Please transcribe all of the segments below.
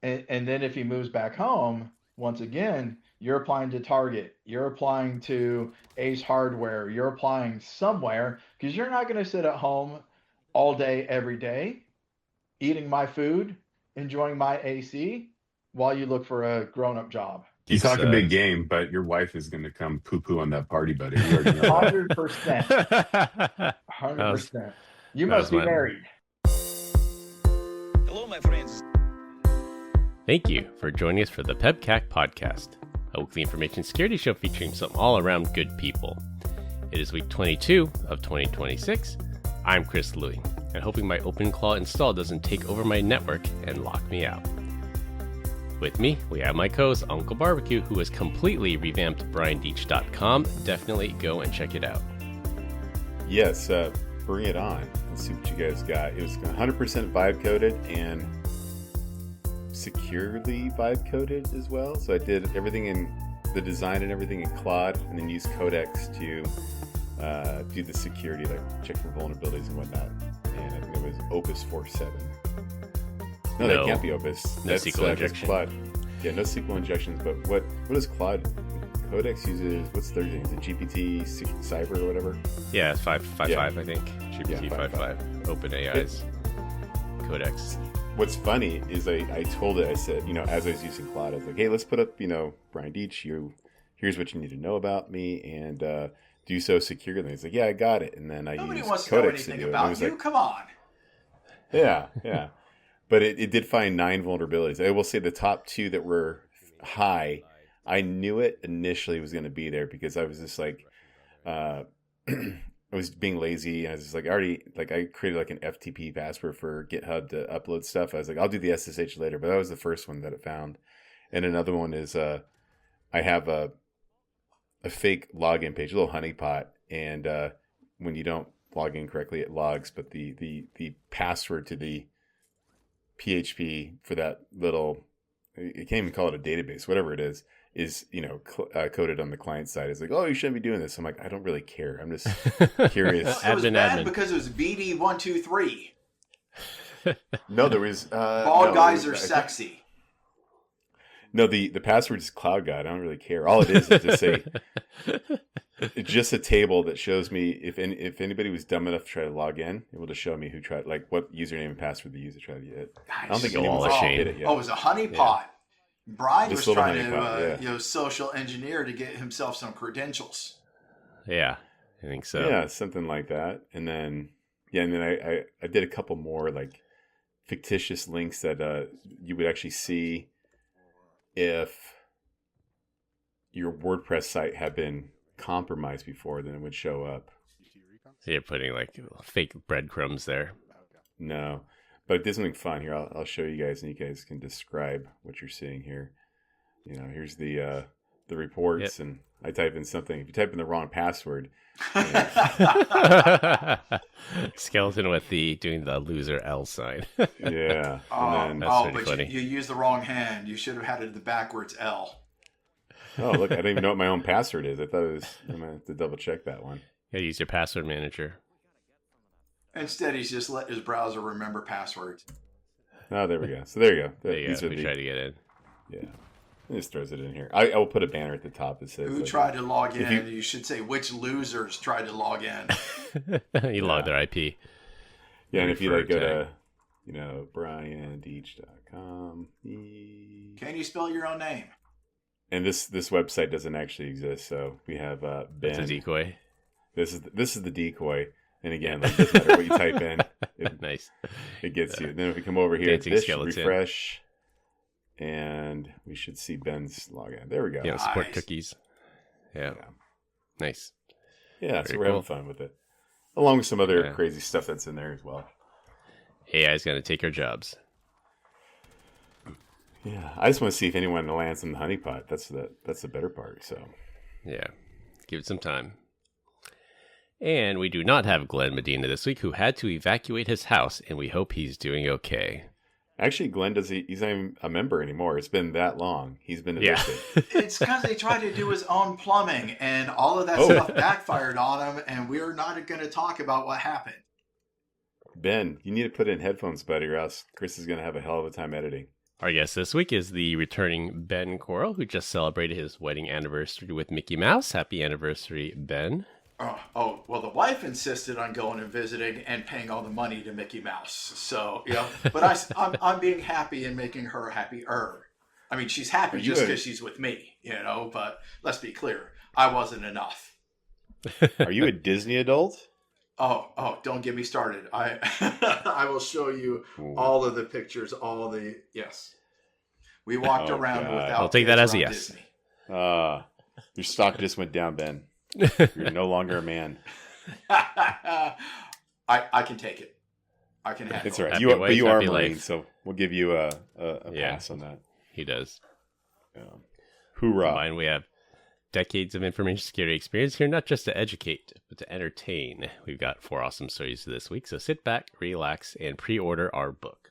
And then if he moves back home, once again, you're applying to Target, you're applying to Ace Hardware, you're applying somewhere because you're not going to sit at home all day, every day, eating my food, enjoying my AC while you look for a grown up job. You talk a big game, but your wife is going to come poo-poo on that party, buddy. You already know that. 100%. 100%. You must be married. Hello, my friends. Thank you for joining us for the PEBCAK Podcast, a weekly information security show featuring some all-around good people. It is week 22 of 2026. I'm Chris Louie, and hoping my OpenClaw install doesn't take over my network and lock me out. With me, we have my co-host Uncle Barbecue, who has completely revamped BrianDeach.com. Definitely go and check it out. Yes, bring it on. Let's see what you guys got. It was 100% vibe coded and securely vibe coded as well. So I did everything in the design and everything in Claude, and then used Codex to do the security, like check for vulnerabilities and whatnot. And I think it was Opus 4.7. No, that can't be Opus. No That's SQL injection. Claude. Yeah, no SQL injections. But what is Claude? Codex uses, what's the third thing? Is it GPT Cyber or whatever? Yeah, it's 5.5, Yeah. I think. GPT 5.5. OpenAI's Codex. What's funny is I told it, I said, as I was using Claude, I was like, hey, let's put up, Brian Deach, here's what you need to know about me, and do so securely. He's like, yeah, I got it. And then Nobody used wants to know Codex anything to do it. about you. Like, Come on. Yeah. But it did find 9 vulnerabilities. I will say the top 2 that were high, I knew it initially was going to be there because I was just like, I was being lazy. And I was just like, I created like an FTP password for GitHub to upload stuff. I was like, I'll do the SSH later. But that was the first one that it found. And another one is I have a fake login page, a little honeypot. And when you don't log in correctly, it logs. But the password to the PHP for that little, you can't even call it a database, whatever it is coded on the client side. It's like, oh, you shouldn't be doing this. I'm like, I don't really care. I'm just curious. It was bad because it was VD123. No, there was bald guys are sexy. No, the password is Cloud God. I don't really care. All it is it's just a table that shows me if anybody was dumb enough to try to log in, it will just show me who tried, like what usanyme and password the user tried to get. I don't think anyone's did it yet. Oh, it was a honeypot. Yeah. Brian was trying to social engineer to get himself some credentials. Yeah, I think so. Yeah, something like that. And then I did a couple more like fictitious links that you would actually see if your WordPress site had been compromised before, then it would show up. So you're putting like fake breadcrumbs there. No, but it did something fun here. I'll show you guys, and you guys can describe what you're seeing here. Here's the reports, and I type in something. If you type in the wrong password, skeleton with doing the loser L sign. Yeah. But funny. You used the wrong hand. You should have had it the backwards L. Oh, look, I don't even know what my own password is. I thought I'm going to have to double check that one. Yeah, use your password manager. Instead, he's just let his browser remember passwords. Oh, there we go. So there you go. There you go. We try to get in. Yeah. It just throws it in here. I will put a banner at the top that says... Who tried to log in? You should say which losers tried to log in. You log their IP. Yeah, and if you go to, BrianDeach.com. Can you spell your own name? And this website doesn't actually exist, so we have Ben. It's a decoy. This is the decoy, and again, it doesn't matter what you type in. Nice. It gets you. Then if we come over here, skeleton. refresh, and we should see Ben's login. There we go. Yeah, support cookies. Yeah. Nice. Yeah, so we're having fun with it, along with some other crazy stuff that's in there as well. AI's going to take our jobs. Yeah, I just want to see if anyone lands in the honeypot. That's the better part. So, yeah, give it some time. And we do not have Glenn Medina this week, who had to evacuate his house, and we hope he's doing okay. Actually, Glenn he's not even a member anymore. It's been that long. He's been evicted. Yeah. It's because they tried to do his own plumbing, and all of that stuff backfired on him, and we're not going to talk about what happened. Ben, you need to put in headphones, buddy, or else Chris is going to have a hell of a time editing. Our guest this week is the returning Ben Coral, who just celebrated his wedding anniversary with Mickey Mouse. Happy anniversary, Ben. Well, the wife insisted on going and visiting and paying all the money to Mickey Mouse. So, but I'm being happy and making her happier. I mean, she's happy just because she's with me, but let's be clear. I wasn't enough. Are you a Disney adult? Oh, don't get me started. I will show you all of the pictures, yes. We walked around without I'll take that as a yes. Disney. Your stock just went down, Ben. You're no longer a man. I can take it. I can handle it. It's all right. Happy You are a life. Marine, so we'll give you a pass on that. He does. Hoorah. Combined, we have decades of information security experience here, not just to educate, but to entertain. We've got 4 awesome stories this week, so sit back, relax, and pre-order our book.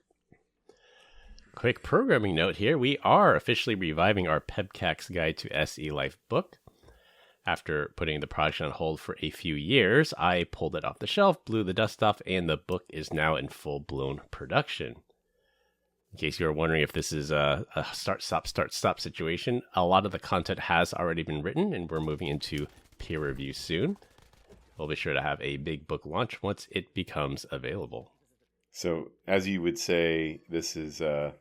Quick programming note here. We are officially reviving our PEBCAK's Guide to SE Life book. After putting the project on hold for a few years, I pulled it off the shelf, blew the dust off, and the book is now in full-blown production. In case you were wondering if this is a start-stop situation, a lot of the content has already been written, and we're moving into peer review soon. We'll be sure to have a big book launch once it becomes available. So, as you would say, this is a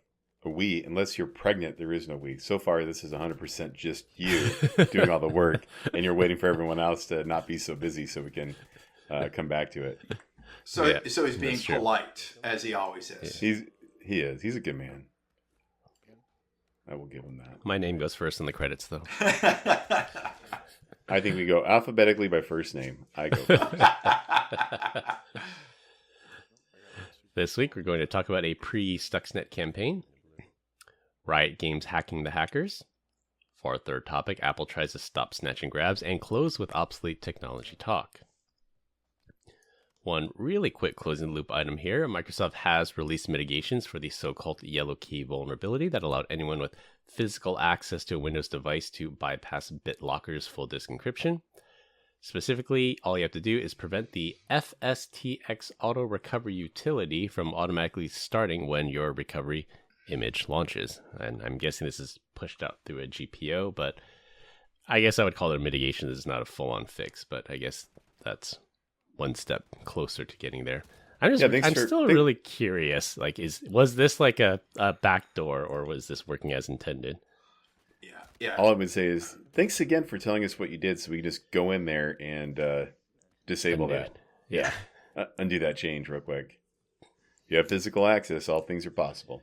we. Unless you're pregnant, there is no we. So far, this is 100% just you doing all the work, and you're waiting for everyone else to not be so busy so we can come back to it. So he's being polite, as he always is. He is. He's a good man. I will give him that. My name goes first in the credits, though. I think we go alphabetically by first name. I go first. This week, we're going to talk about a pre-Stuxnet campaign, Riot Games hacking the hackers. For our third topic, Apple tries to stop snatch and grabs, and close with obsolete technology talk. One really quick closing loop item here. Microsoft has released mitigations for the so-called YellowKey vulnerability that allowed anyone with physical access to a Windows device to bypass BitLocker's full disk encryption. Specifically, all you have to do is prevent the FSTX auto recovery utility from automatically starting when your recovery image launches. And I'm guessing this is pushed out through a GPO, but I guess I would call it a mitigation. This is not a full-on fix, but I guess that's one step closer to getting there. I'm still really curious. Like, was this like a backdoor, or was this working as intended? Yeah. All I would say is thanks again for telling us what you did, so we can just go in there and disable that. Yeah. Undo that change real quick. You have physical access. All things are possible.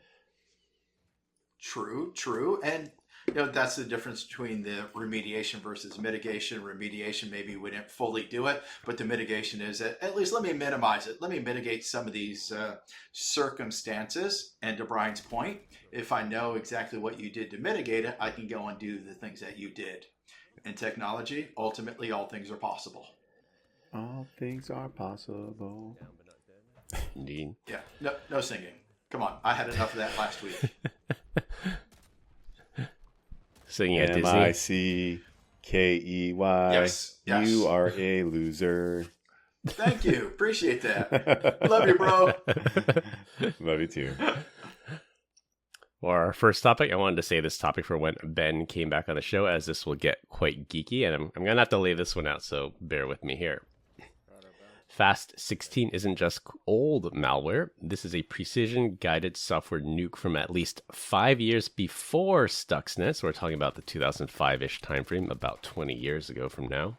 True. And that's the difference between the remediation versus mitigation. Remediation maybe wouldn't fully do it, but the mitigation is at least let me minimize it. Let me mitigate some of these circumstances. And to Brian's point, if I know exactly what you did to mitigate it, I can go and do the things that you did. In technology, ultimately, all things are possible. All things are possible. Indeed. Yeah. No singing. Come on. I had enough of that last week. Singing at Disney. MICKEY. Yes. You are a loser. Thank you. Appreciate that. Love you, bro. Love you too. For our first topic, I wanted to save this topic for when Ben came back on the show, as this will get quite geeky, and I'm going to have to lay this one out, so bear with me here. Fast16 isn't just old malware. This is a precision-guided software nuke from at least 5 years before Stuxnet. So we're talking about the 2005-ish timeframe, about 20 years ago from now.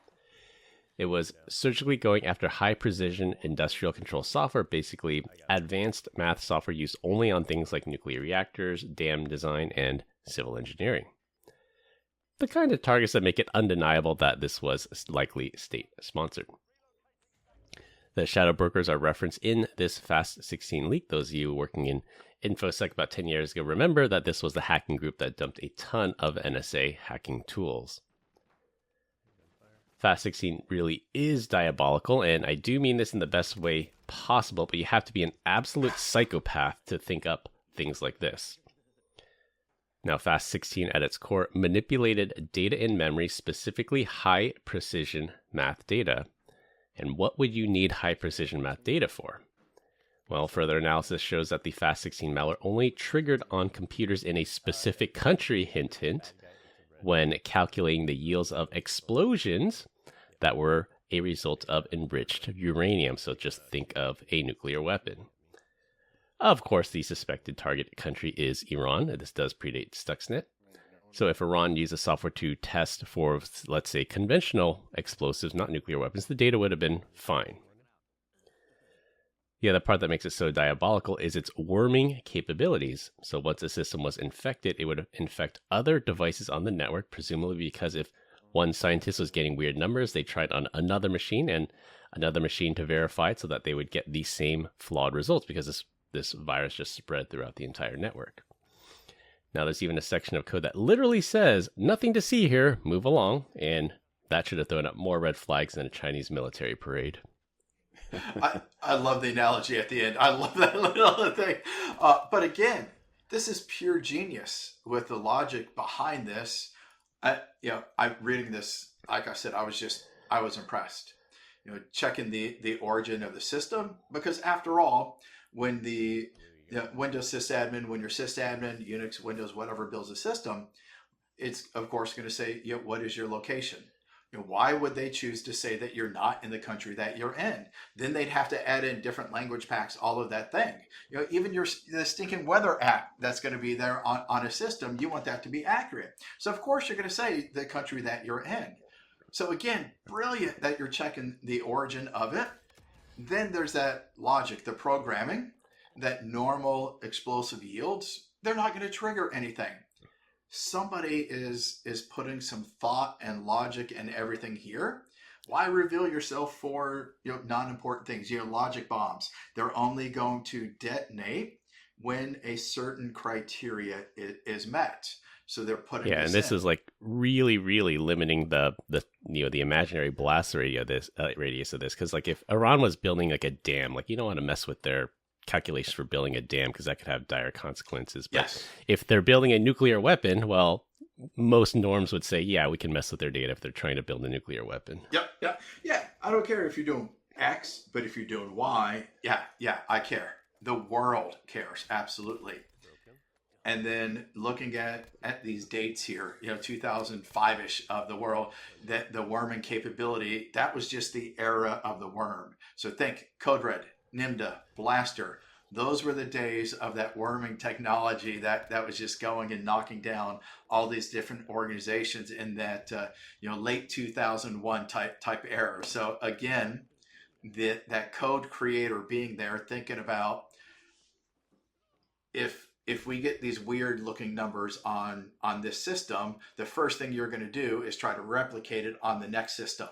It was surgically going after high-precision industrial control software, basically advanced math software used only on things like nuclear reactors, dam design, and civil engineering. The kind of targets that make it undeniable that this was likely state-sponsored. The shadow brokers are referenced in this Fast16 leak. Those of you working in InfoSec about 10 years ago remember that this was the hacking group that dumped a ton of NSA hacking tools. Fast16 really is diabolical, and I do mean this in the best way possible, but you have to be an absolute psychopath to think up things like this. Now, Fast16 at its core manipulated data in memory, specifically high-precision math data. And what would you need high-precision math data for? Well, further analysis shows that the Fast16 malware only triggered on computers in a specific country, hint, hint, when calculating the yields of explosions that were a result of enriched uranium. So just think of a nuclear weapon. Of course, the suspected target country is Iran. This does predate Stuxnet. So if Iran uses software to test for, let's say, conventional explosives, not nuclear weapons, the data would have been fine. The other part that makes it so diabolical is its worming capabilities. So once a system was infected, it would infect other devices on the network, presumably because if one scientist was getting weird numbers, they tried on another machine and another machine to verify it so that they would get the same flawed results, because this virus just spread throughout the entire network. Now there's even a section of code that literally says, nothing to see here, move along, and that should have thrown up more red flags than a Chinese military parade. I love the analogy at the end. I love that little thing. But again, this is pure genius with the logic behind this. I'm reading this. Like I said, I was impressed. Checking the origin of the system, because after all, when the Windows sysadmin, when your sysadmin, Unix, Windows, whatever builds a system, it's of course going to say, what is your location? Why would they choose to say that you're not in the country that you're in? Then they'd have to add in different language packs, all of that thing. Even the stinking weather app that's going to be there on a system, you want that to be accurate. So of course you're going to say the country that you're in. So again, brilliant that you're checking the origin of it. Then there's that logic, the programming, that normal explosive yields, they're not going to trigger anything. Somebody is putting some thought and logic and everything here. Why reveal yourself for non-important things? Logic bombs. They're only going to detonate when a certain criteria is met. So they're putting and this is like really, really limiting the imaginary blast radius of this, because like if Iran was building like a dam, like you don't want to mess with their calculations for building a dam because that could have dire consequences. But yes, if they're building a nuclear weapon, well, most norms would say, yeah, we can mess with their data if they're trying to build a nuclear weapon. Yeah. I don't care if you're doing X, but if you're doing Y, yeah, I care. The world cares, absolutely. And then looking at these dates here, 2005-ish of the world, that the worming capability, that was just the era of the worm. So think Code Red, Nimda, Blaster. Those were the days of that worming technology that was just going and knocking down all these different organizations in that late 2001 type era. So again, that code creator being there thinking about if we get these weird looking numbers on this system, the first thing you're going to do is try to replicate it on the next system.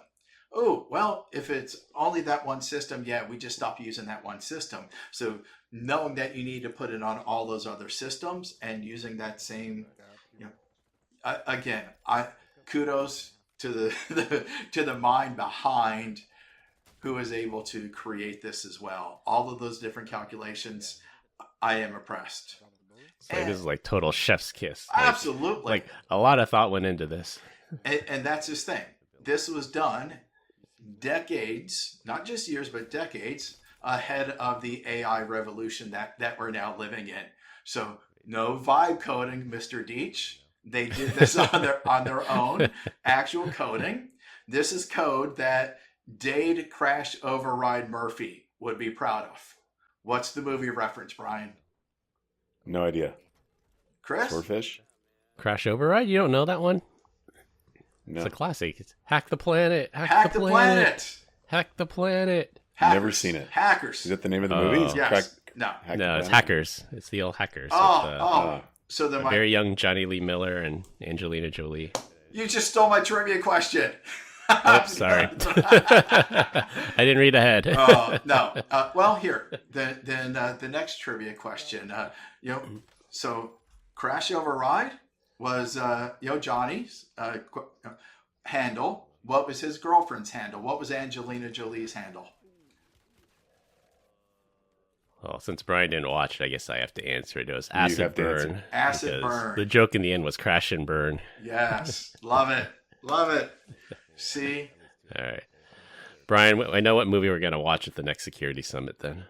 Oh, well, if it's only that one system, we just stop using that one system. So knowing that you need to put it on all those other systems and using that same, again, kudos to the mind behind who is able to create this as well. All of those different calculations, I am impressed. So this is like total chef's kiss. Absolutely. Like a lot of thought went into this. And that's his thing. This was done decades, not just years, but decades ahead of the AI revolution that we're now living in. So no vibe coding, Mr. Deitch. They did this on their own actual coding. This is code that Dade Crash Override Murphy would be proud of. What's the movie reference, Brian? No idea. Chris? Swordfish? Crash Override? You don't know that one? No. It's a classic. It's Hack the Planet. Hack the Planet. Hack the Planet. Hackers. Never seen it. Hackers. Is that the name of the movie? Yes. No, it's Hackers. It's the old Hackers. So then very young Johnny Lee Miller and Angelina Jolie. You just stole my trivia question. Oh, sorry. I didn't read ahead. No. Well, here. Then the next trivia question. So Crash Override was Johnny's handle. What was his girlfriend's handle? What was Angelina Jolie's handle? Well, since Brian didn't watch it, I guess I have to answer it. It was Acid Burn. Acid Burn. The joke in the end was Crash and Burn. Yes. Love it. Love it. See? All right. Brian, I know what movie we're going to watch at the next security summit then.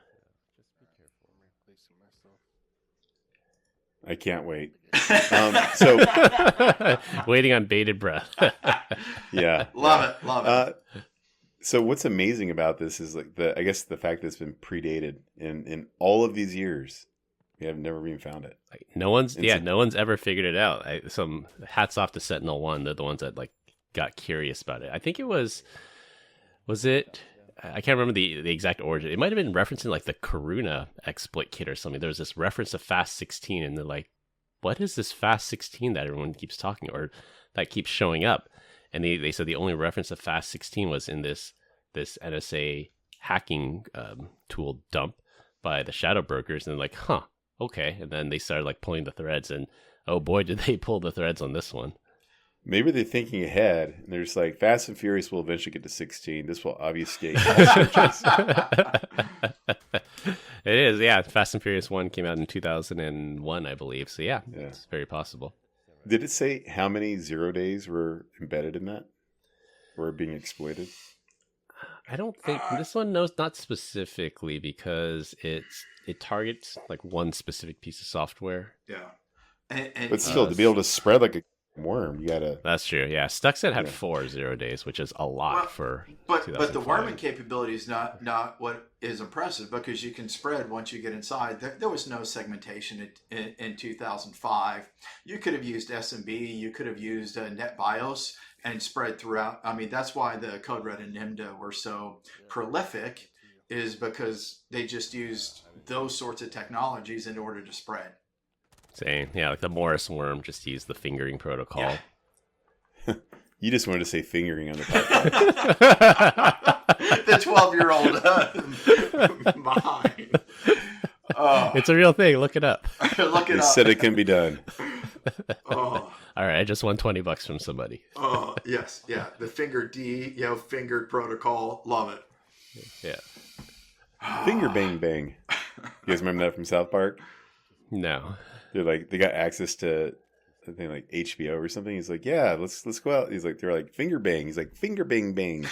I can't wait. So waiting on bated breath. Yeah, love it. So what's amazing about this is like I guess the fact that it's been predated in all of these years, we have never even found it. Like, no one's ever figured it out. Some hats off to Sentinel-1. They're the ones that like got curious about it. I think it was it? I can't remember the exact origin. It might have been referencing like the Karuna exploit kit or something. There was this reference to Fast16, and they're like, what is this Fast16 that everyone keeps talking or that keeps showing up? And they said the only reference to Fast16 was in this NSA hacking tool dump by the shadow brokers. And they're like, huh, okay. And then they started like pulling the threads, and oh boy, did they pull the threads on this one. Maybe they're thinking ahead, and they're just like, Fast and Furious will eventually get to 16. This will obfuscate all searches. It is, yeah. Fast and Furious 1 came out in 2001, I believe. So yeah, it's very possible. Did it say how many 0 days were embedded in that? Were being exploited? I don't think this one knows, not specifically, because it targets like one specific piece of software. Yeah. But still, to be able to spread like a worm, you gotta. That's true. Yeah, Stuxnet had 4 0 days, which is a lot for. But the worming capability is not what is impressive, because you can spread once you get inside. There was no segmentation in 2005. You could have used SMB, you could have used NetBIOS and spread throughout. I mean, that's why the Code Red and NIMDA were so prolific, is because they just used those sorts of technologies in order to spread. Same. Yeah, like the Morris worm just used the fingering protocol. Yeah. You just wanted to say fingering on the podcast. The 12-year-old mind. It's a real thing. Look it up. Look it They up. said it can be done. Oh. All right, I just won $20 from somebody. Oh, yes. Yeah. The fingered fingered protocol. Love it. Yeah. Finger bang bang. You guys remember that from South Park? No. They're like, they got access to something like HBO or something. He's like, yeah, let's go out. He's like, they're like, finger bang. He's like, finger bang bang.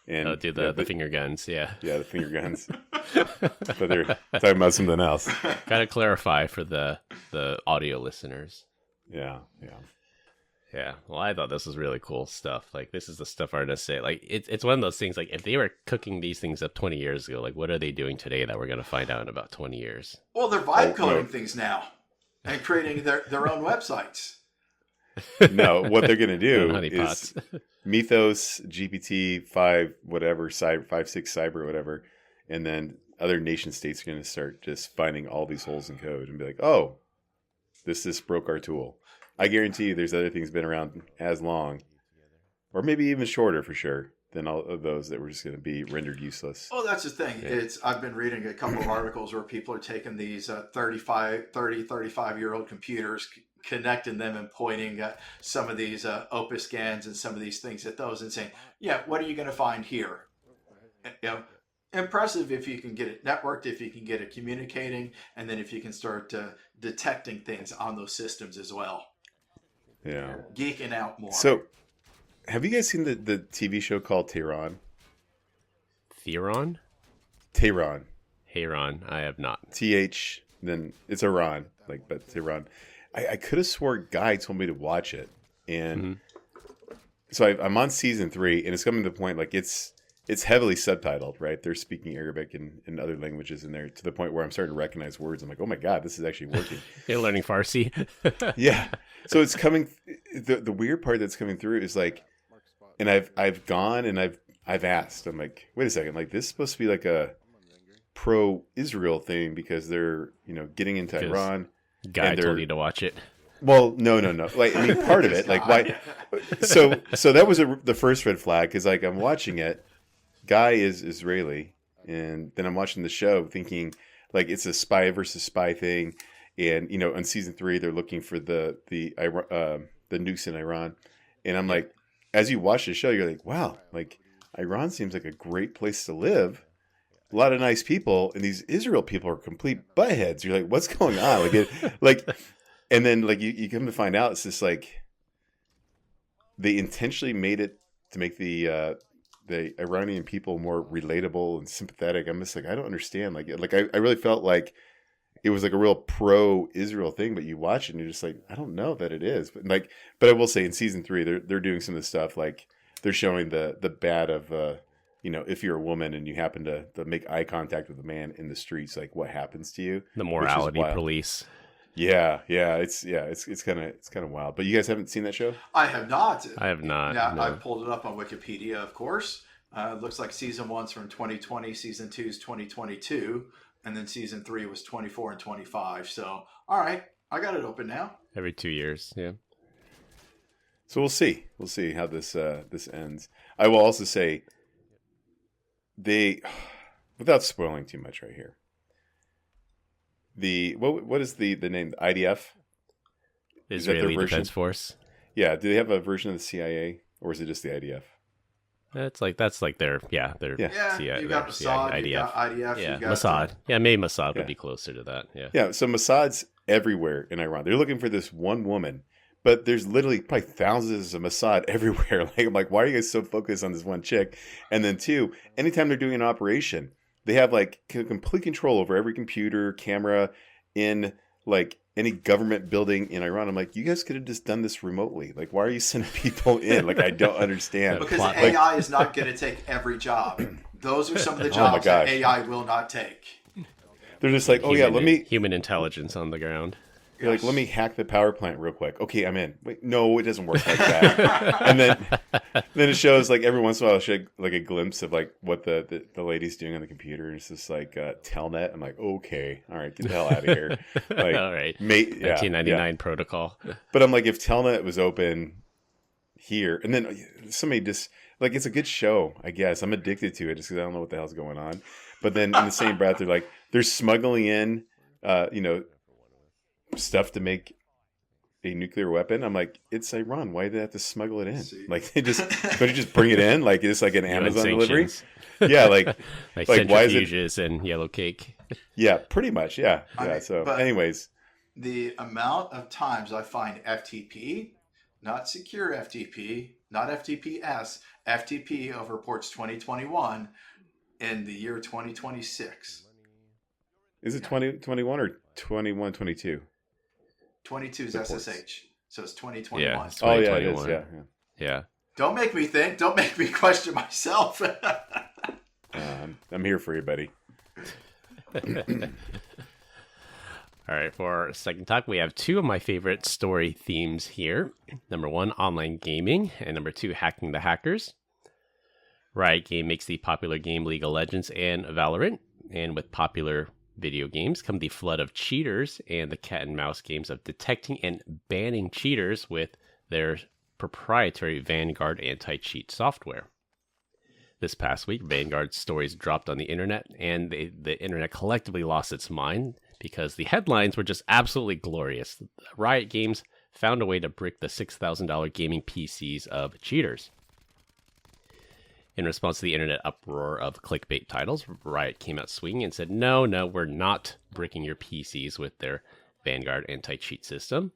And do the finger guns, yeah. Yeah, the finger guns. But they're talking about something else. Gotta clarify for the audio listeners. Yeah. Yeah, well, I thought this was really cool stuff. Like, this is the stuff artists say. Like, it's one of those things, like, if they were cooking these things up 20 years ago, like, what are they doing today that we're going to find out in about 20 years? Well, they're vibe coding things now and creating their own websites. No, what they're going to do honeypots. is Mythos, GPT, 5, whatever, 5.6 Cyber, whatever, and then other nation states are going to start just finding all these holes in code and be like, oh, this broke our tool. I guarantee you there's other things been around as long, or maybe even shorter for sure, than all of those that were just going to be rendered useless. Well, that's the thing. Yeah. I've been reading a couple of articles where people are taking these 35-year-old computers, connecting them and pointing at some of these Opus scans and some of these things at those and saying, yeah, what are you going to find here? Impressive if you can get it networked, if you can get it communicating, and then if you can start detecting things on those systems as well. Yeah. Geeking out more. So, have you guys seen the TV show called Tehran? Theron? Tehran. Hayron, I have not. TH, then it's Iran, but Tehran. I could have swore Guy told me to watch it. And so I'm on season 3, and it's coming to the point, like, it's heavily subtitled, right? They're speaking Arabic and other languages in there to the point where I'm starting to recognize words. I'm like, oh my God, this is actually working. You're learning Farsi. Yeah. So it's coming. The weird part that's coming through is like, and I've gone and I've asked. I'm like, wait a second, like this is supposed to be like a pro-Israel thing because they're getting into Iran. Guy told you to watch it. Well, no. Like, I mean, part of it, like why? So that was the first red flag because like I'm watching it. Guy is Israeli, and then I'm watching the show thinking like it's a spy versus spy thing, and on season 3 they're looking for the nukes in Iran, and I'm like, as you watch the show, you're like, wow, like Iran seems like a great place to live, a lot of nice people, and these Israel people are complete buttheads. You're like, what's going on? And then like you come to find out it's just like they intentionally made it to make the Iranian people more relatable and sympathetic. I'm just like, I don't understand. Like I really felt like it was like a real pro-Israel thing, but you watch it and you're just like, I don't know that it is. But I will say in season 3, they're doing some of the stuff, like they're showing the bad of, if you're a woman and you happen to make eye contact with a man in the streets, like what happens to you. The morality police. Yeah. It's kind of wild. But you guys haven't seen that show? I have not. I have not. Now, no. I pulled it up on Wikipedia, of course. It looks like season 1's from 2020, season 2's 2022, and then season 3 was 24 and 25. So, all right, I got it open now. Every 2 years, yeah. So we'll see. We'll see how this ends. I will also say, without spoiling too much right here, what is the name? IDF? Israeli Defense Force. Yeah. Do they have a version of the CIA, or is it just the IDF? That's like their Yeah, CIA, you got Mossad, IDF. you got IDF, Yeah, you got Mossad. Yeah, maybe Mossad would be closer to that. Yeah. Yeah. So Mossad's everywhere in Iran. They're looking for this one woman, but there's literally probably thousands of Mossad everywhere. Like, I'm like, why are you guys so focused on this one chick? And then 2, anytime they're doing an operation, they have like complete control over every computer, camera in like any government building in Iran. I'm like, you guys could have just done this remotely. Like, why are you sending people in? Like, I don't understand. Because AI is not going to take every job. Those are some of the jobs that AI will not take. They're just like, human intelligence on the ground. You're like, let me hack the power plant real quick. Okay, I'm in. Wait, no, it doesn't work like that. And then it shows like every once in a while, it'll show like a glimpse of like what the lady's doing on the computer. And it's just like Telnet. I'm like, okay, all right, get the hell out of here. Like, all right, 1999 protocol. But I'm like, if Telnet was open here, and then somebody just like, it's a good show, I guess. I'm addicted to it just because I don't know what the hell's going on. But then in the same breath, they're like, they're smuggling in, stuff to make a nuclear weapon. I'm like, it's Iran. Why do they have to smuggle it in? Like, they just could you just bring it in? Like, it's like an Amazon delivery. Yeah, like why is it and yellow cake? Yeah, pretty much. Yeah, So, anyways, the amount of times I find FTP, not secure FTP, not FTPS, FTP over ports 2021 in the year 2026. Is it 2021 or 2122? 22 is SSH, so it's 2021. Yeah, it's 2021. Yeah, it is. Yeah. Don't make me think. Don't make me question myself. I'm here for you, buddy. All right, for our second talk, we have 2 of my favorite story themes here. Number 1, online gaming, and number 2, hacking the hackers. Riot Games makes the popular game League of Legends and Valorant, and with popular video games come the flood of cheaters and the cat and mouse games of detecting and banning cheaters with their proprietary Vanguard anti-cheat software. This past week, Vanguard stories dropped on the internet, and the internet collectively lost its mind because the headlines were just absolutely glorious. Riot Games found a way to brick the $6,000 gaming PCs of cheaters. In response to the internet uproar of clickbait titles, Riot came out swinging and said, no, we're not bricking your PCs with their Vanguard anti-cheat system.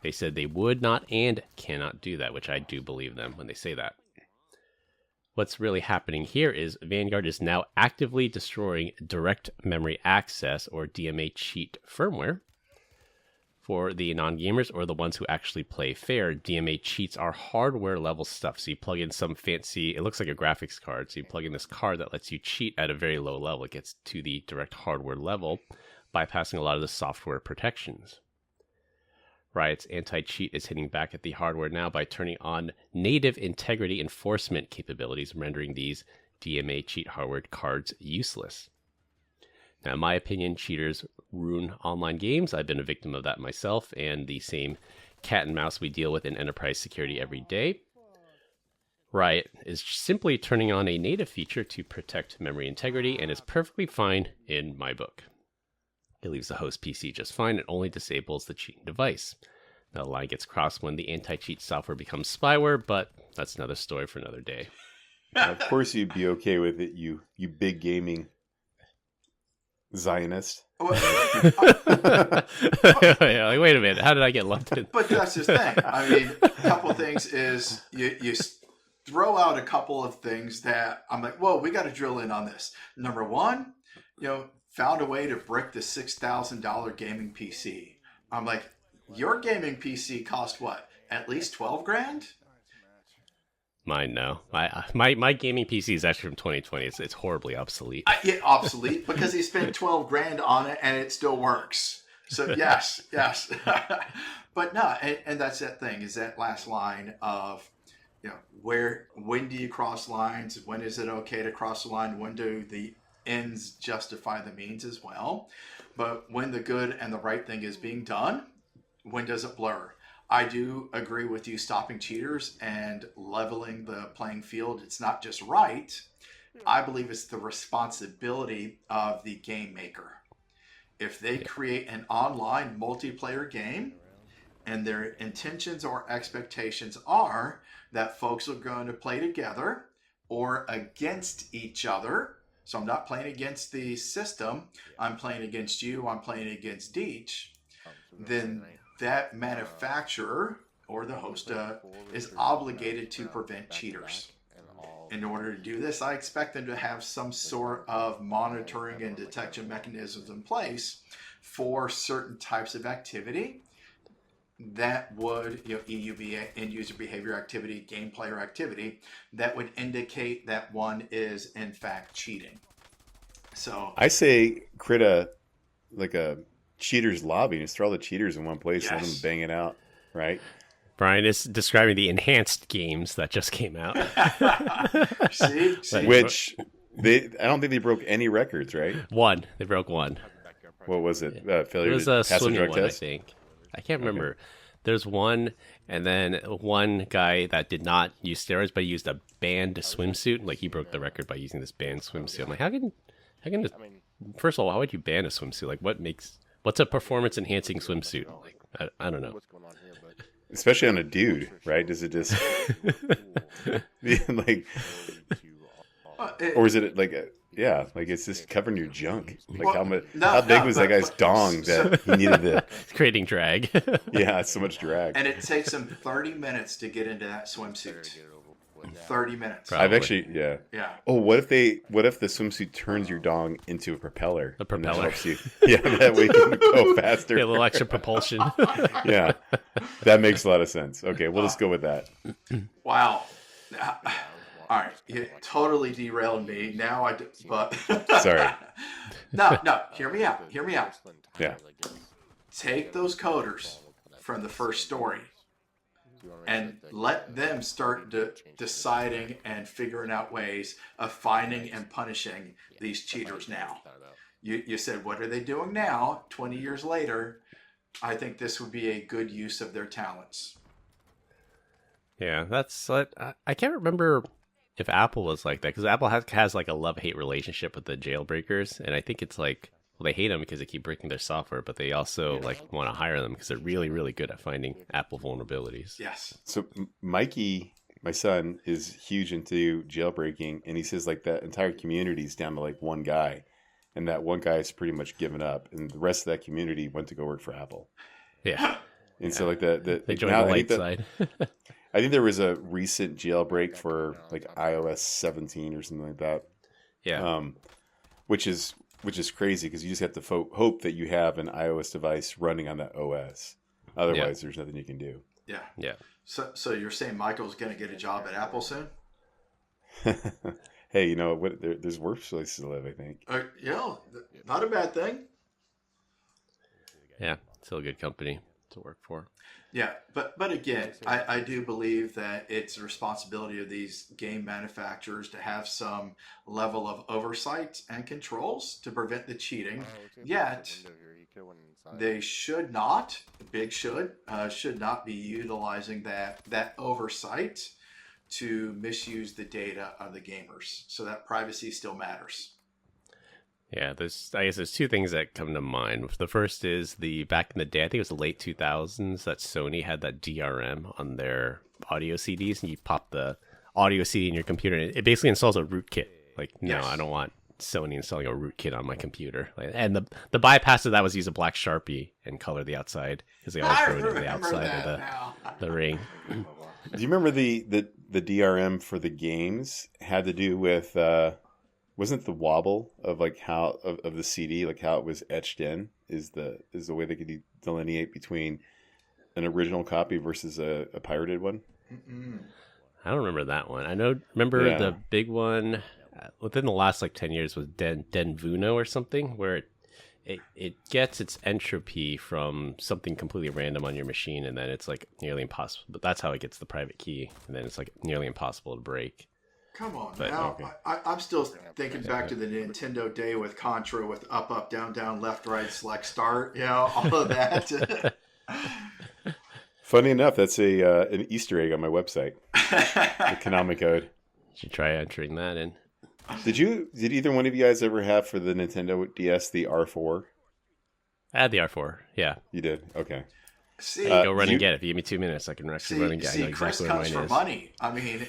They said they would not and cannot do that, which I do believe them when they say that. What's really happening here is Vanguard is now actively destroying direct memory access, or DMA cheat firmware. For the non-gamers or the ones who actually play fair, DMA cheats are hardware level stuff. So you plug in some fancy, it looks like a graphics card. So you plug in this card that lets you cheat at a very low level. It gets to the direct hardware level, bypassing a lot of the software protections. Riot's anti-cheat is hitting back at the hardware now by turning on native integrity enforcement capabilities, rendering these DMA cheat hardware cards useless. Now, in my opinion, cheaters ruin online games. I've been a victim of that myself, and the same cat and mouse we deal with in enterprise security every day. Riot is simply turning on a native feature to protect memory integrity, and is perfectly fine in my book. It leaves the host PC just fine and only disables the cheating device. Now, the line gets crossed when the anti-cheat software becomes spyware, but that's another story for another day. Of course you'd be okay with it, you big gaming Zionist. Like, wait a minute, how did I get lumped in? But that's the thing. I mean, a couple of things is you throw out a couple of things that I'm like, whoa, we got to drill in on this. Number one, found a way to brick the $6,000 gaming PC. I'm like, your gaming PC cost what? At least 12 grand? Mine, no. My gaming PC is actually from 2020. It's horribly obsolete. Yeah, obsolete because he spent 12 grand on it and it still works. So yes. But no, and that's that thing, is that last line of, when do you cross lines? When is it okay to cross the line? When do the ends justify the means as well? But when the good and the right thing is being done, when does it blur? I do agree with you, stopping cheaters and leveling the playing field. It's not just right. I believe it's the responsibility of the game maker. If they create an online multiplayer game and their intentions or expectations are that folks are going to play together or against each other, so I'm not playing against the system, I'm playing against you, I'm playing against Deech, then that manufacturer or the host is obligated to prevent cheaters. In order to do this, I expect them to have some sort of monitoring and detection mechanisms in place for certain types of activity that would, EUB, end user behavior activity, game player activity, that would indicate that one is in fact cheating. So I say create a cheaters lobby, just throw all the cheaters in one place and let them bang it out, right? Brian is describing the enhanced games that just came out. See? Which I don't think they broke any records, right? One. They broke one. What was it? Failure It was to a pass a swimming drug one, test? I think. I can't remember. Okay. There's one, and then one guy that did not use steroids, but he used a banned swimsuit. Like, he broke the record by using this banned swimsuit. I'm like, how can first of all, why would you ban a swimsuit? Like, what's a performance enhancing swimsuit? Like, I don't know. Especially on a dude, right? Does it just like, or is it like like it's just covering your junk? Like, how big was that guy's dong that he needed to creating drag? Yeah, it's so much drag. And it takes him 30 minutes to get into that swimsuit. 30 minutes. I've actually, yeah. Oh, what if the swimsuit turns your dong into a propeller? A propeller. Helps you. Yeah, that way you can go faster. Get a little extra propulsion. Yeah, that makes a lot of sense. Okay, we'll just go with that. Wow. All right, you totally derailed me. Now but sorry. No, hear me out. Yeah. Take those coders from the first story and let them start deciding and figuring out ways of finding and punishing these cheaters now. You said, what are they doing now? 20 years later, I think this would be a good use of their talents. Yeah, that's I can't remember if Apple was like that, because Apple has like a love-hate relationship with the jailbreakers, and I think it's like, well, they hate them because they keep breaking their software, but they also like want to hire them because they're really, really good at finding Apple vulnerabilities. Yes. So Mikey, my son, is huge into jailbreaking, and he says like that entire community is down to like one guy, and that one guy is pretty much given up, and the rest of that community went to go work for Apple. Yeah. And so like they joined the light side. I think there was a recent jailbreak for like iOS 17 or something like that. Yeah. Which is crazy because you just have to hope that you have an iOS device running on that OS. Otherwise, there's nothing you can do. Yeah. Yeah. So you're saying Michael's going to get a job at Apple soon? Hey, there's worse places to live, I think. Not a bad thing. Yeah, still a good company to work for. Yeah, but again, I do believe that it's the responsibility of these game manufacturers to have some level of oversight and controls to prevent the cheating. Yet, they should not not be utilizing that oversight to misuse the data of the gamers. So that privacy still matters. Yeah, I guess there's two things that come to mind. The first is back in the day, I think it was the late 2000s, that Sony had that DRM on their audio CDs, and you pop the audio CD in your computer, and it basically installs a rootkit. Like, no, yes. I don't want Sony installing a rootkit on my computer. And the bypass of that was use a black Sharpie and color the outside, because they always wrote in the outside of the ring. Do you remember the DRM for the games had to do with wasn't the wobble of like how of the CD, like how it was etched in, is the way they could delineate between an original copy versus a pirated one. Mm-mm. I don't remember that one. Remember the big one within the last like 10 years was Denvuno or something, where it gets its entropy from something completely random on your machine, and then it's like nearly impossible. But that's how it gets the private key, and then it's like nearly impossible to break. Come on, But, now okay. I'm still thinking back to the Nintendo day with Contra, with up, down, down, left, right, select, start. All of that. Funny enough, that's an Easter egg on my website. The Konami code. You should try entering that in. Did either one of you guys ever have for the Nintendo DS the R4? I had the R4. Yeah. You did? Okay. See, Go run and get it. If you give me 2 minutes, I can actually run and get it. I know Chris exactly where comes mine for is. money. I mean,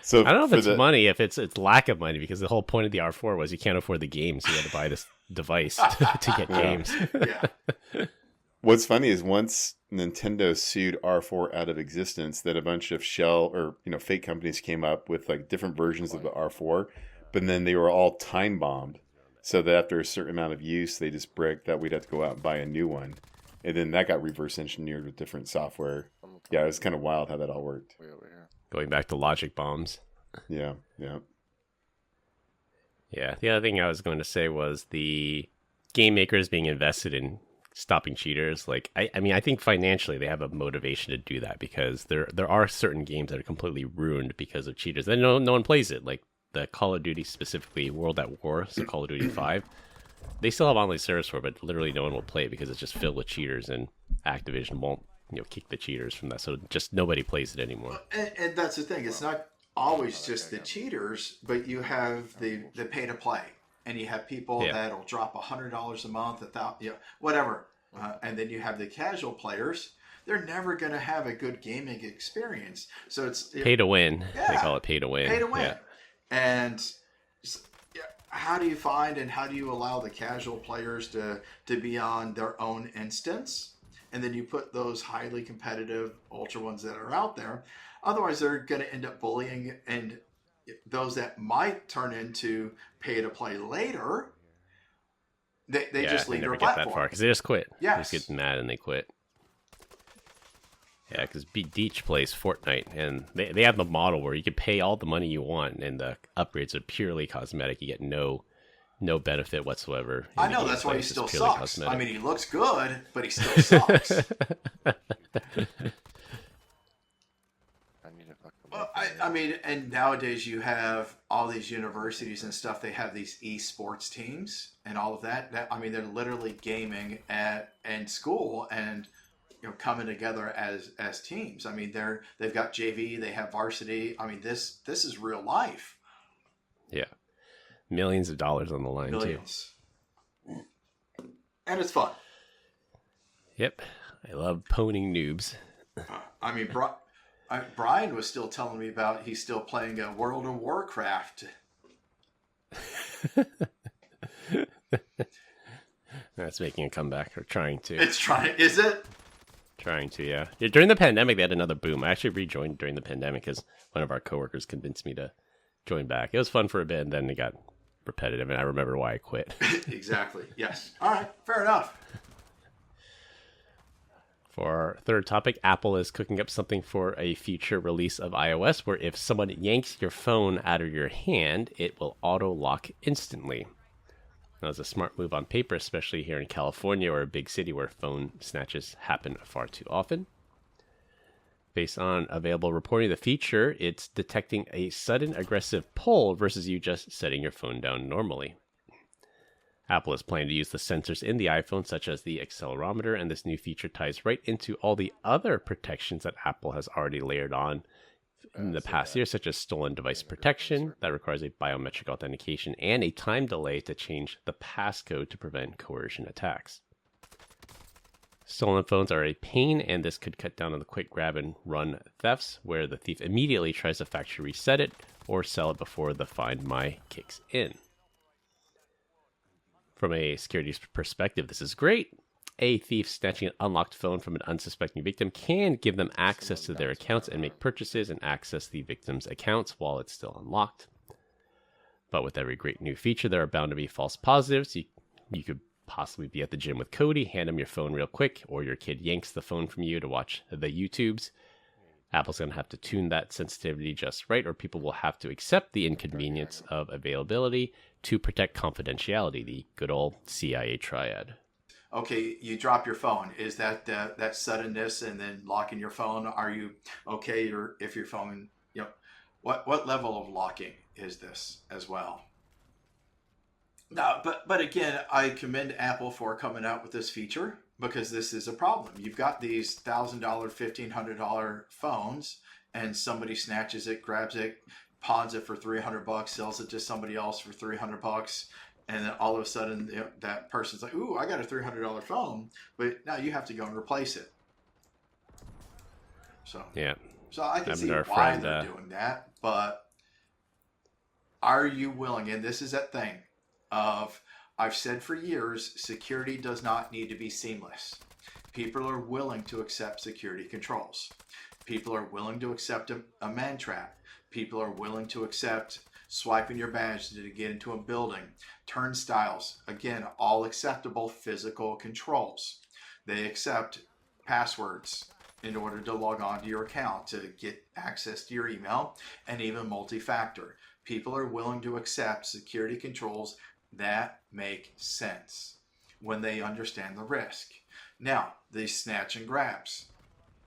So I don't know if it's money, if it's lack of money, because the whole point of the R4 was you can't afford the games. So you had to buy this device to get games. yeah. What's funny is once Nintendo sued R4 out of existence, that a bunch of shell or fake companies came up with like different versions of the R4, but then they were all time bombed, so that after a certain amount of use, they just bricked that we'd have to go out and buy a new one, and then that got reverse engineered with different software. Yeah, it was kind of wild how that all worked. Going back to logic bombs. Yeah. The other thing I was going to say was the game makers being invested in stopping cheaters. Like, I think financially they have a motivation to do that, because there are certain games that are completely ruined because of cheaters. Then no one plays it. Like the Call of Duty, specifically World at War, so Call of Duty 5. They still have online service for it, but literally no one will play it because it's just filled with cheaters, and Activision won't kick the cheaters from that. So just nobody plays it anymore. And that's the thing. It's not always just the cheaters, but you have the pay to play, and you have people that'll drop $100 a month, whatever, and then you have the casual players. They're never going to have a good gaming experience. So it's pay to win. They call it pay to win. Pay to win. Yeah. And how do you find and how do you allow the casual players to be on their own instance? And then you put those highly competitive ultra ones that are out there. Otherwise, they're going to end up bullying, and those that might turn into pay to play later, they just leave their never platform. get that far because they just quit. Yes. They just get mad and they quit. Yeah, because Deech plays Fortnite, and they have the model where you can pay all the money you want, and the upgrades are purely cosmetic. You get no benefit whatsoever. I know, that's why he still sucks. Cosmetic. I mean, he looks good, but he still sucks. Well, I mean, and nowadays you have all these universities and stuff. They have these esports teams and all of that. I mean, they're literally gaming in school and coming together as teams. I mean, they've got JV, they have varsity. I mean, this is real life. Yeah, millions of dollars on the line too, and it's fun. Yep, I love poning noobs. I mean, Brian was still telling me about he's still playing World of Warcraft. That's making a comeback, or trying to. It's trying, is it? Trying to, yeah. During the pandemic, they had another boom. I actually rejoined during the pandemic because one of our coworkers convinced me to join back. It was fun for a bit, and then it got repetitive, and I remember why I quit. Exactly. Yes. All right. Fair enough. For our third topic, Apple is cooking up something for a future release of iOS where if someone yanks your phone out of your hand, it will auto-lock instantly. That was a smart move on paper, especially here in California or a big city where phone snatches happen far too often. Based on available reporting of the feature, it's detecting a sudden aggressive pull versus you just setting your phone down normally. Apple is planning to use the sensors in the iPhone, such as the accelerometer, and this new feature ties right into all the other protections that Apple has already layered on in the past year, such as stolen device protection that requires a biometric authentication and a time delay to change the passcode to prevent coercion attacks. Stolen phones are a pain, and this could cut down on the quick grab and run thefts, where the thief immediately tries to factory reset it or sell it before the Find My kicks in. From a security perspective, this is great. A thief snatching an unlocked phone from an unsuspecting victim can give them access to their accounts and make purchases and access the victim's accounts while it's still unlocked. But with every great new feature, there are bound to be false positives. You could possibly be at the gym with Cody, hand him your phone real quick, or your kid yanks the phone from you to watch the YouTubes. Apple's going to have to tune that sensitivity just right, or people will have to accept the inconvenience of availability to protect confidentiality, the good old CIA triad. Okay, you drop your phone. Is that that suddenness and then locking your phone? Are you okay? Or if your phone, what level of locking is this as well? No, but again, I commend Apple for coming out with this feature, because this is a problem. You've got these $1,000, $1,500 phones, and somebody snatches it, grabs it, pawns it for $300, sells it to somebody else for $300, and then all of a sudden that person's like, "Ooh, I got a $300 phone," but now you have to go and replace it. So yeah, so I can see why they're doing that, but are you willing? And this is that thing of, I've said for years, security does not need to be seamless. People are willing to accept security controls. People are willing to accept a man trap. People are willing to accept swiping your badge to get into a building. Turnstiles, again, all acceptable physical controls. They accept passwords in order to log on to your account, to get access to your email, and even multi-factor. People are willing to accept security controls that make sense when they understand the risk. Now, these snatch and grabs.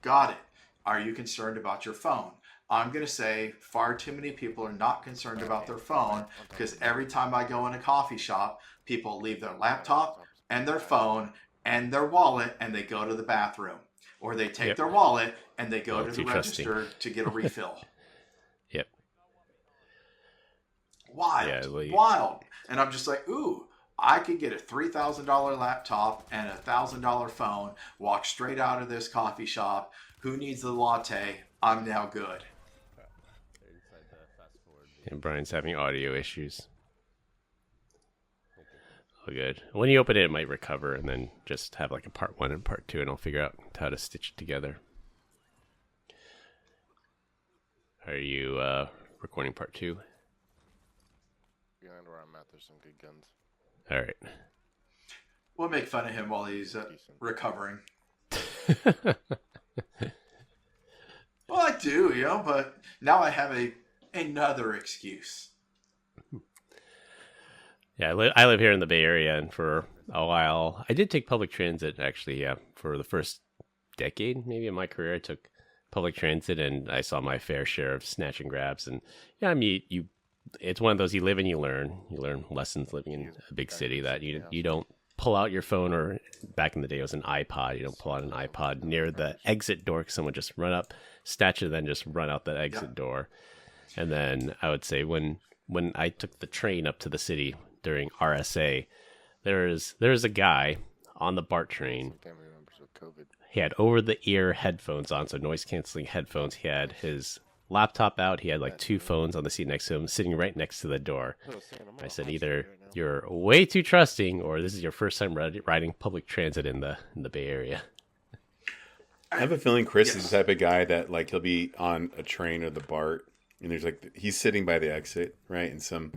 Got it. Are you concerned about your phone? I'm going to say far too many people are not concerned about their phone, because every time I go in a coffee shop, people leave their laptop and their phone and their wallet and they go to the bathroom. Or they take their wallet and they go to the register to get a refill. Yep. Wild. Wild. And I'm just like, ooh, I could get a $3,000 laptop and a $1,000 phone, walk straight out of this coffee shop. Who needs the latte? I'm now good. And Brian's having audio issues. Oh, good. When you open it, it might recover, and then just have like a part 1 and part 2, and I'll figure out how to stitch it together. Are you recording part 2? Behind where I'm at, there's some good guns. All right. We'll make fun of him while he's recovering. Well, I do, but now I have another excuse. Yeah, I live here in the Bay Area, and for a while, I did take public transit, actually, for the first decade, maybe, in my career. I took public transit, and I saw my fair share of snatch and grabs. And, I mean, it's one of those, you live and you learn. You learn lessons living in a big city, that you don't pull out your phone, or back in the day, it was an iPod. You don't pull out an iPod near the exit door, because someone just run up, snatch it, and then just run out that exit door. And then I would say when I took the train up to the city during RSA, there's a guy on the BART train. He had over-the-ear headphones on, so noise-canceling headphones. He had his laptop out. He had like 2 phones on the seat next to him, sitting right next to the door. I said, either you're way too trusting, or this is your first time riding public transit in the Bay Area. I have a feeling Chris is the type of guy that, like, he'll be on a train or the BART, and there's he's sitting by the exit, right? And some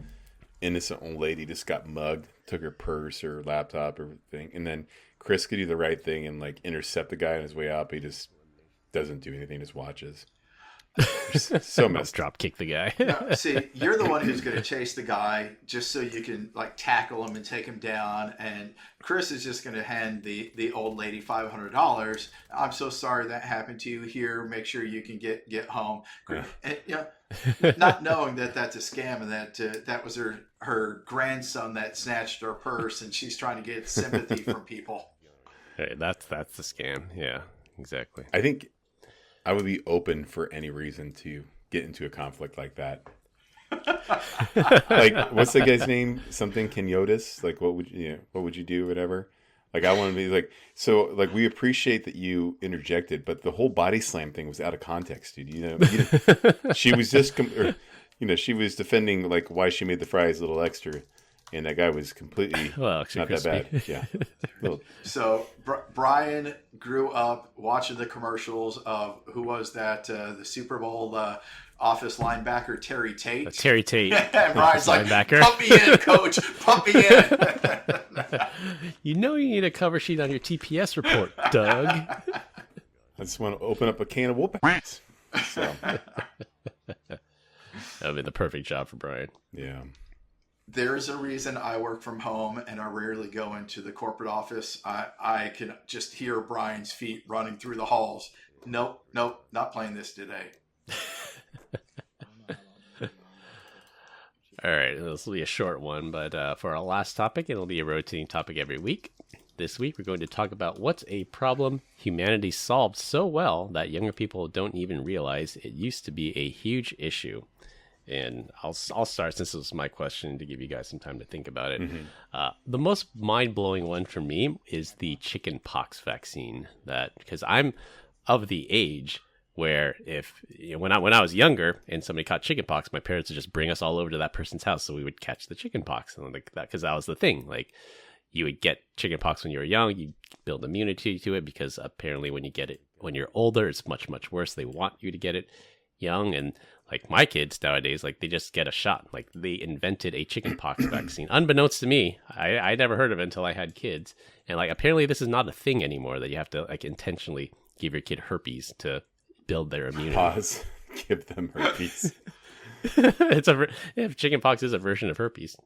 innocent old lady just got mugged, took her purse or laptop or thing, and then Chris could do the right thing and intercept the guy on his way out, but he just doesn't do anything, just watches. So messed. Drop kick the guy. No, see, you're the one who's going to chase the guy just so you can tackle him and take him down, and Chris is just going to hand the old lady $500. I'm so sorry that happened to you. Here, make sure you can get home. And, not knowing that that's a scam, and that was her grandson that snatched her purse, and she's trying to get sympathy from people. Hey, that's the scam. Yeah, exactly. I think I would be open for any reason to get into a conflict like that. What's the guy's name? Something Kenyotis? What would you do? Whatever. I want to be so we appreciate that you interjected, but the whole body slam thing was out of context, dude. She was just, she was defending why she made the fries a little extra. and that guy was completely Well, actually, not that bad. crispy. Yeah. Little- So Brian grew up watching the commercials of who was that? The Super Bowl office linebacker Terry Tate. Terry Tate. And Brian's like, Linebacker. "Pump me in, coach. Pump me in." You know you need a cover sheet on your TPS report, Doug. I just want to open up a can of whoop-ass. So, That would be the perfect job for Brian. yeah. There's a reason I work from home and I rarely go into the corporate office. I can just hear Brian's feet running through the halls. Nope, not playing this today. All right, this will be a short one, but for our last topic, it'll be a rotating topic every week. This week, we're going to talk about what's a problem humanity solved so well that younger people don't even realize it used to be a huge issue. And I'll start, since this was my question, to give you guys some time to think about it. Mm-hmm. The most mind-blowing one for me is the chickenpox vaccine. Because I'm of the age where when I was younger and somebody caught chickenpox, my parents would just bring us all over to that person's house so we would catch the chickenpox, and like that, because that was the thing. Like, you would get chickenpox when you were young, you build immunity to it, because apparently when you get it when you're older, it's much, much worse. They want you to get it young, and like my kids nowadays, like they just get a shot. Like, they invented a chickenpox vaccine, unbeknownst to me. I never heard of it until I had kids, and like apparently this is not a thing anymore, that you have to like intentionally give your kid herpes to build their immunity. Pause. Give them herpes. Chickenpox is a version of herpes.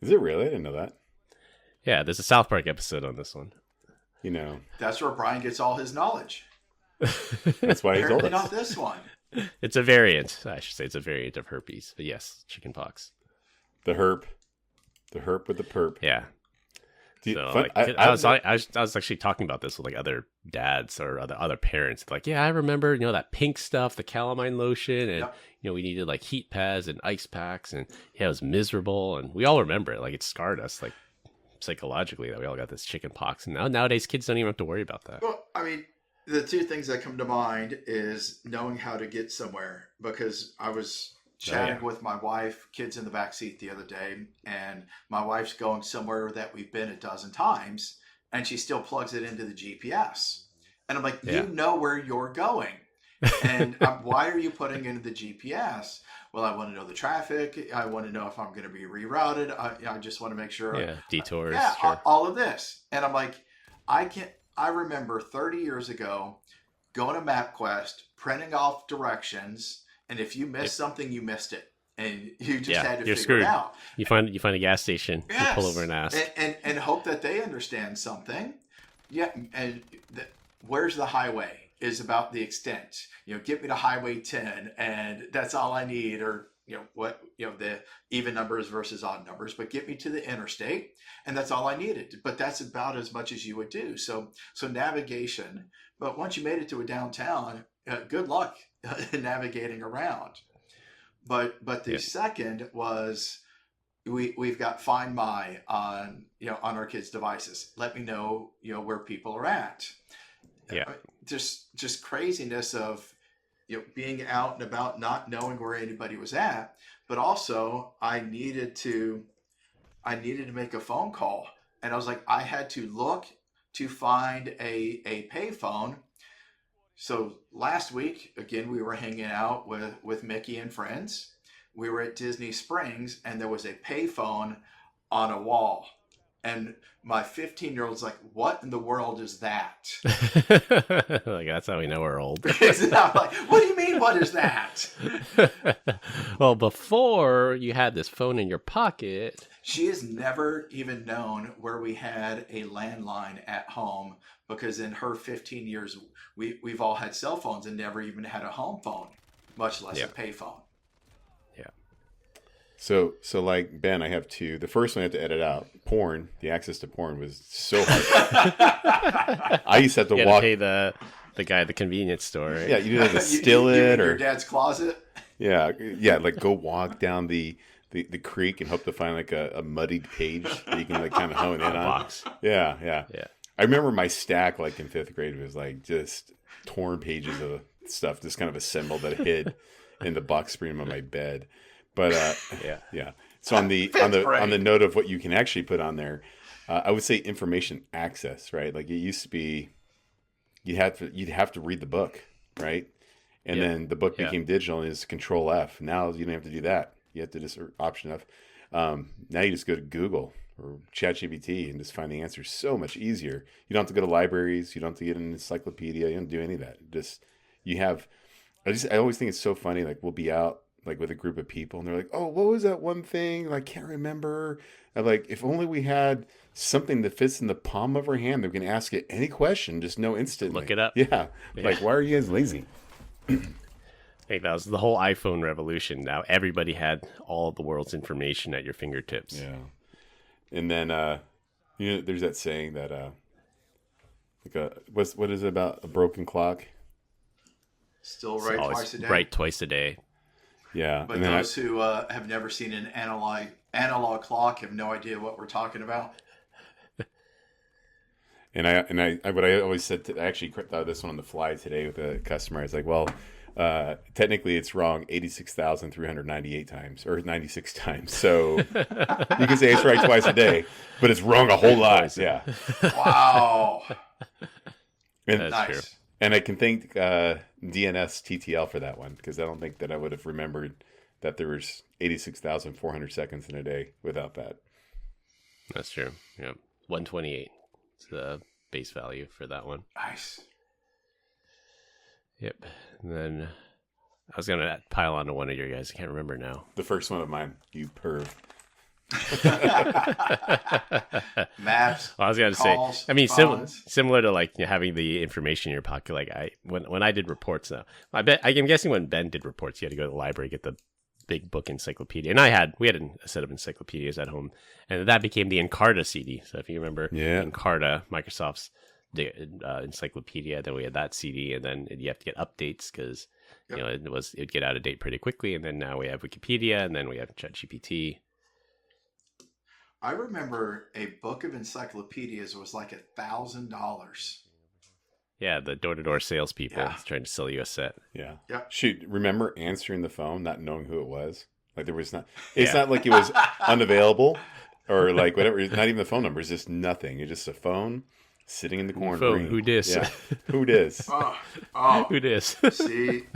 Is it really? I didn't know that. Yeah, there's a South Park episode on this one. You know, That's where Brian gets all his knowledge. that's why he told Apparently us. not this one. It's a variant. I should say it's a variant of herpes. But yes, chickenpox. The herp with the perp. Yeah. Do you- So fun- like, I was actually talking about this with like other dads or other parents. Like, yeah, I remember, that pink stuff, the calamine lotion, and Yep. we needed like heat pads and ice packs, and yeah, it was miserable, and we all remember it. Like, it scarred us like psychologically that we all got this chicken pox, and nowadays kids don't even have to worry about that. Well, I mean, the two things that come to mind is knowing how to get somewhere, because I was chatting with my wife, kids in the back seat the other day, and my wife's going somewhere that we've been a dozen times, and she still plugs it into the GPS. And I'm like, you know where you're going. And why are you putting into the GPS? Well, I want to know the traffic. I want to know if I'm going to be rerouted. I just want to make sure. Yeah, detours. Yeah, sure. all of this. And I'm like, I remember 30 years ago going to MapQuest, printing off directions, and if you missed something, you missed it. And you just had to you're figure screwed. it out. You find a gas station, you pull over and ask. And hope that they understand something. Yeah, and where's the highway is about the extent. Get me to Highway 10, and that's all I need, or the even numbers versus odd numbers, but get me to the interstate, and that's all I needed. But that's about as much as you would do. So navigation. But once you made it to a downtown, good luck navigating around. But the second was we've got Find My on our kids' devices. Let me know where people are at. Yeah. Just craziness of being out and about, not knowing where anybody was at, but also I needed to make a phone call, and I was like, I had to look to find a payphone. So last week, again, we were hanging out with Mickey and friends. We were at Disney Springs, and there was a payphone on a wall. And my 15-year-old's like, what in the world is that? Like, that's how we know we're old. I'm like, what do you mean, what is that? Well, before you had this phone in your pocket. She has never even known where we had a landline at home, because in her 15 years, we've all had cell phones and never even had a home phone, much less a payphone. So like Ben, I have two. The first one I had to edit out. Porn, the access to porn was so hard. I used to have to walk. Pay the guy at the convenience store. Right? Yeah, you didn't have to steal it or your dad's closet. Yeah, like go walk down the creek and hope to find like a muddied page that you can like kind of hone in on. Box. Yeah. I remember my stack like in 5th grade was like just torn pages of stuff, just kind of assembled that hid in the box spring of my bed. But yeah. So on the note of what you can actually put on there, I would say information access, right? Like it used to be, you'd have to read the book, right? And then the book became digital and it's Control F. Now you don't have to do that. You have to just Option F. Now you just go to Google or ChatGPT and just find the answers so much easier. You don't have to go to libraries. You don't have to get an encyclopedia. You don't do any of that. I always think it's so funny. Like we'll be out like with a group of people and they're like, oh, what was that one thing? I can't remember. I'm like, if only we had something that fits in the palm of our hand that we can ask it any question, just know instantly. Look it up. Yeah. Like, why are you guys lazy? I think that was the whole iPhone revolution. Now everybody had all the world's information at your fingertips. Yeah. And then, there's that saying that, what is it about a broken clock? Still right twice a day. Right twice a day. Yeah. But those who have never seen an analog clock have no idea what we're talking about. And I always said, I actually thought this one on the fly today with a customer. I was like, well, technically it's wrong 86,398 times or 96 times. So you can say it's right twice a day, but it's wrong a whole lot. Yeah. Wow. And, That's nice. true. And I can thank DNS TTL for that one because I don't think that I would have remembered that there was 86,400 seconds in a day without that. That's true. Yeah. 128 is the base value for that one. Nice. Yep. And then I was going to pile on to one of your guys. I can't remember now. The first one of mine, you perv. Maps. Well, I was going to calls, say, I mean, phones. similar to like having the information in your pocket. Like when I did reports now, I'm guessing when Ben did reports, you had to go to the library, get the big book encyclopedia. And we had a set of encyclopedias at home, and that became the Encarta CD. So if you remember Encarta, Microsoft's encyclopedia, then we had that CD, and then you have to get updates because it'd get out of date pretty quickly. And then now we have Wikipedia, and then we have ChatGPT. I remember a book of encyclopedias was like $1,000. Yeah, the door-to-door salespeople trying to sell you a set. Yeah. Yep. Shoot, remember answering the phone, not knowing who it was? Like there was not. It's not like it was unavailable or like whatever. It's not even the phone number. It's just nothing. It's just a phone sitting in the corner. Phone. Who dis? Yeah. Who dis? Oh. Who dis? See,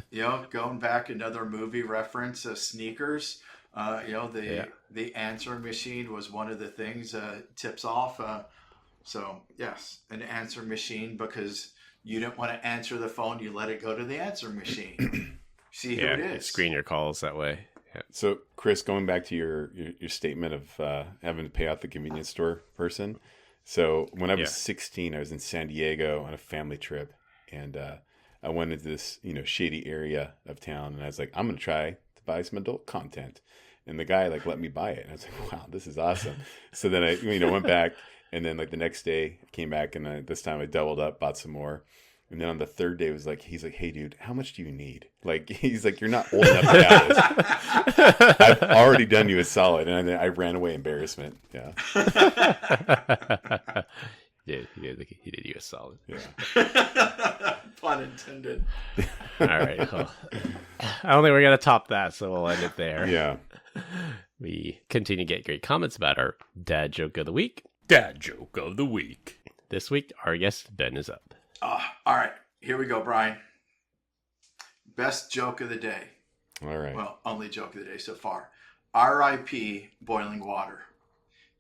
going back another movie reference, Sneakers. The answering machine was one of the things tips off. So yes, an answering machine because you didn't want to answer the phone, you let it go to the answering machine. See who it is. Screen your calls that way. Yeah. So, Chris, going back to your statement of having to pay out the convenience store person. So when I was 16, I was in San Diego on a family trip, and I went into this shady area of town, and I was like, I'm going to try to buy some adult content. And the guy let me buy it. And I was like, wow, this is awesome. So then I went back, and then the next day I came back, and this time I doubled up, bought some more. And then on the third day, he's like, hey, dude, how much do you need? He's like, you're not old enough to have this. I've already done you a solid. And then I ran away embarrassment. Yeah. Yeah, he did you a solid. Yeah. Pun intended. All right. Well, I don't think we're going to top that, so we'll end it there. Yeah. We continue to get great comments about our dad joke of the week. Dad joke of the week. This week, our guest, Ben, is up. All right, here we go, Brian. Best joke of the day. All right. Well, only joke of the day so far. R.I.P. boiling water.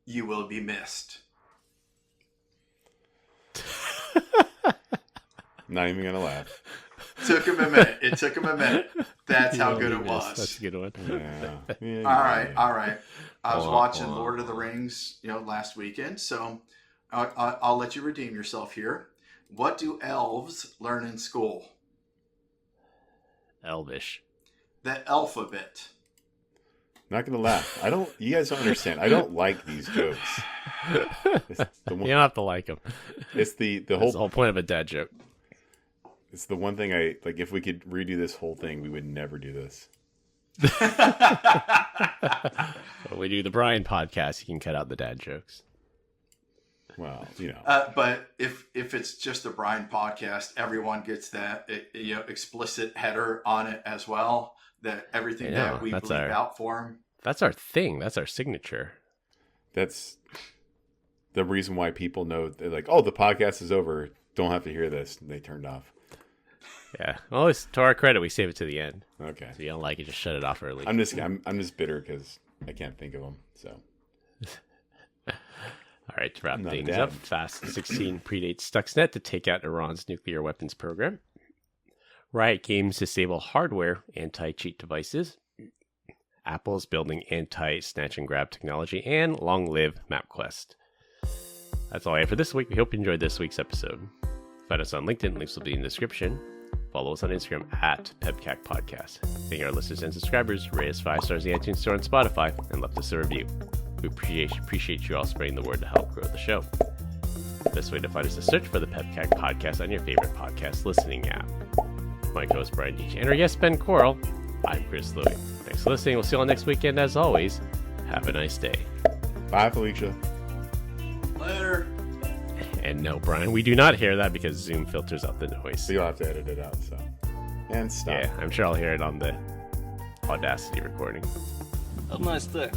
You will be missed. Not even going to laugh. Took him a minute. It took him a minute. That's how good it was. That's a good one. Yeah. All right. I was watching Lord of the Rings, last weekend, so I'll let you redeem yourself here. What do elves learn in school? Elvish. The alphabet. Not going to laugh. You guys don't understand. I don't like these jokes. You don't have to like them. It's the That's the whole point of a dad joke. It's the one thing if we could redo this whole thing, we would never do this. When we do the Brian podcast, you can cut out the dad jokes. Well, But if it's just the Brian podcast, everyone gets that explicit header on it as well. That everything that we bleep out for him. That's our thing. That's our signature. That's the reason why people know. They're like, oh, the podcast is over. Don't have to hear this. And they turned off. Yeah. Well, to our credit, we save it to the end. Okay. So you don't like it, just shut it off early. I'm just bitter because I can't think of them. So. All right, to wrap things up, Fast16 predates Stuxnet to take out Iran's nuclear weapons program. Riot Games disable hardware anti-cheat devices. Apple's building anti-snatch and grab technology, and long live MapQuest. That's all I have for this week. We hope you enjoyed this week's episode. Find us on LinkedIn. Links will be in the description. Follow us on Instagram at PEBCAK Podcast. Thank our listeners and subscribers. Rate us 5 stars in the iTunes Store and Spotify, and left us a review. We appreciate you all spreading the word to help grow the show. The best way to find us is search for the PEBCAK Podcast on your favorite podcast listening app. My co-host Brian Deach and our guest Ben Coral. I'm Chris Louie. Thanks for listening. We'll see you all next weekend. As always, have a nice day. Bye, Felicia. Later. And no, Brian, we do not hear that because Zoom filters out the noise. So you'll have to edit it out. So. And stop. Yeah, I'm sure I'll hear it on the Audacity recording. Have a nice day.